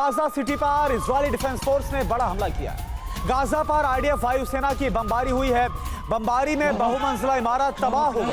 Gaza city पर Israeli defence force ने बड़ा हमला किया। गाजा पर आईडीएफ वायुसेना की बमबारी हुई है। बमबारी में बहुमंजिला इमारत तबाह हो गई।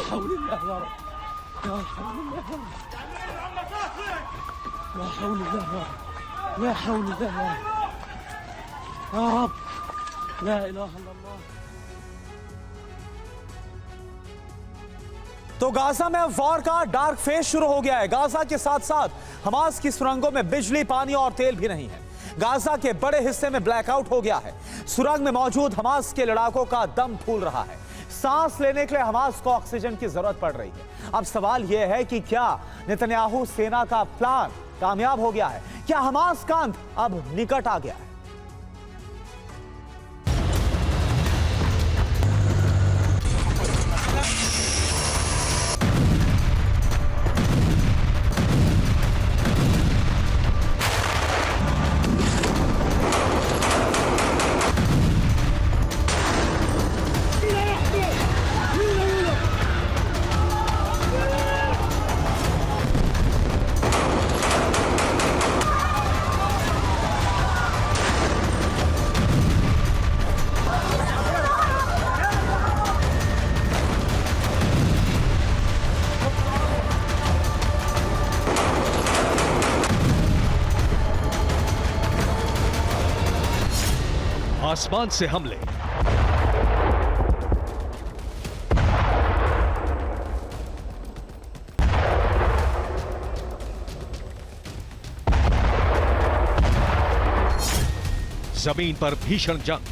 तो गाजा में वॉर का डार्क फेज शुरू हो गया है। गाजा के साथ साथ हमास की सुरंगों में बिजली, पानी और तेल भी नहीं है। गाजा के बड़े हिस्से में ब्लैकआउट हो गया है। सुरंग में मौजूद हमास के लड़ाकों का दम फूल रहा है। सांस लेने के लिए हमास को ऑक्सीजन की जरूरत पड़ रही है। अब सवाल यह है कि क्या नेतन्याहू सेना का प्लान कामयाब हो गया है? क्या हमास का अंत अब निकट आ गया है? आसमान से हमले, जमीन पर भीषण जंग,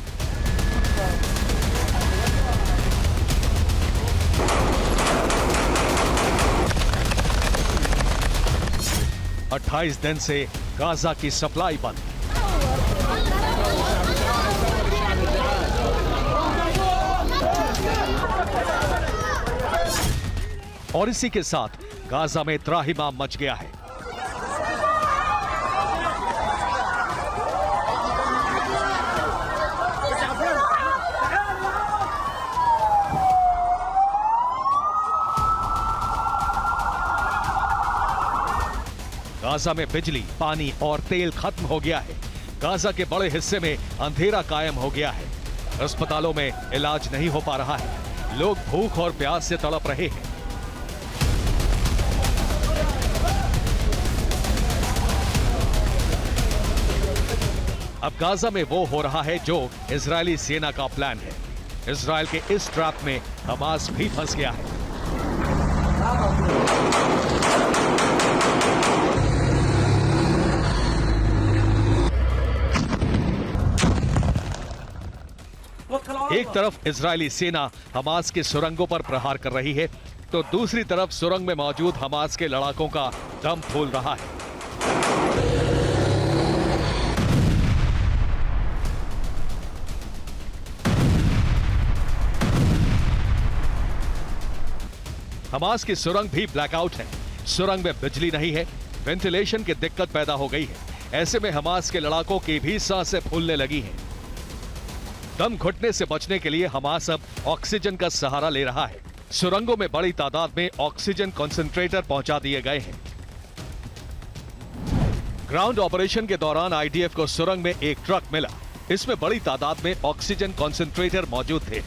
अट्ठाईस दिन से गाजा की सप्लाई बंद। और इसी के साथ गाजा में त्राहिमाम मच गया है। गाजा में बिजली, पानी और तेल खत्म हो गया है। गाजा के बड़े हिस्से में अंधेरा कायम हो गया है। अस्पतालों में इलाज नहीं हो पा रहा है। लोग भूख और प्यास से तड़प रहे हैं। अब गाजा में वो हो रहा है जो इजरायली सेना का प्लान है। इजरायल के इस ट्रैप में हमास भी फंस गया है। एक तरफ इजरायली सेना हमास के सुरंगों पर प्रहार कर रही है, तो दूसरी तरफ सुरंग में मौजूद हमास के लड़ाकों का दम फूल रहा है। हमास की सुरंग भी ब्लैकआउट है। सुरंग में बिजली नहीं है, वेंटिलेशन की दिक्कत पैदा हो गई है। ऐसे में हमास के लड़ाकों की भी सांसें फूलने लगी हैं। दम घुटने से बचने के लिए हमास अब ऑक्सीजन का सहारा ले रहा है। सुरंगों में बड़ी तादाद में ऑक्सीजन कंसंट्रेटर पहुंचा दिए गए हैं। ग्राउंड ऑपरेशन के दौरान आईडीएफ को सुरंग में एक ट्रक मिला। इसमें बड़ी तादाद में ऑक्सीजन कंसंट्रेटर मौजूद थे।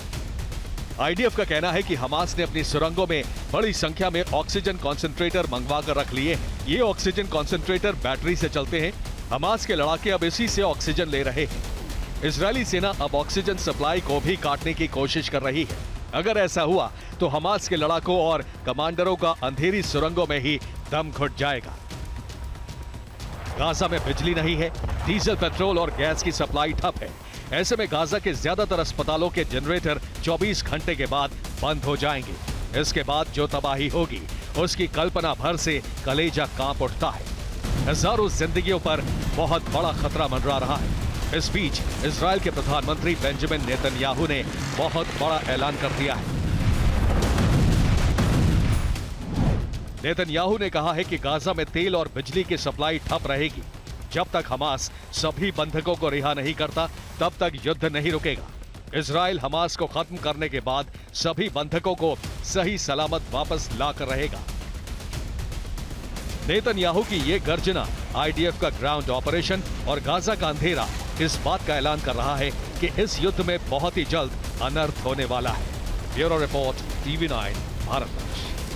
आईडीएफ का कहना है कि हमास ने अपनी सुरंगों में बड़ी संख्या में ऑक्सीजन कंसंट्रेटर मंगवा कर रख लिए हैं। ये ऑक्सीजन कंसंट्रेटर बैटरी से चलते हैं। हमास के लड़ाके अब इसी से ऑक्सीजन ले रहे हैं। इजरायली सेना अब ऑक्सीजन सप्लाई को भी काटने की कोशिश कर रही है। अगर ऐसा हुआ तो हमास के लड़ाकों और कमांडरों का अंधेरी सुरंगों में ही दम घुट जाएगा। गाजा में बिजली नहीं है, डीजल, पेट्रोल और गैस की सप्लाई ठप है। ऐसे में गाजा के ज्यादातर अस्पतालों के जनरेटर 24 घंटे के बाद बंद हो जाएंगे। इसके बाद जो तबाही होगी उसकी कल्पना भर से कलेजा कांप उठता है। हजारों जिंदगियों पर बहुत बड़ा खतरा मंडरा रहा है। इस बीच इजरायल के प्रधानमंत्री बेंजामिन नेतन्याहू ने बहुत बड़ा ऐलान कर दिया है। नेतन्याहू ने कहा है कि गाजा में तेल और बिजली की सप्लाई ठप रहेगी। जब तक हमास सभी बंधकों को रिहा नहीं करता, तब तक युद्ध नहीं रुकेगा। इजरायल हमास को खत्म करने के बाद सभी बंधकों को सही सलामत वापस लाकर रहेगा। नेतन्याहू की ये गर्जना आईडीएफ का ग्राउंड ऑपरेशन और गाजा का अंधेरा इस बात का ऐलान कर रहा है कि इस युद्ध में बहुत ही जल्द अनर्थ होने वाला है। Bureau report, TV9, Bharatvarsh.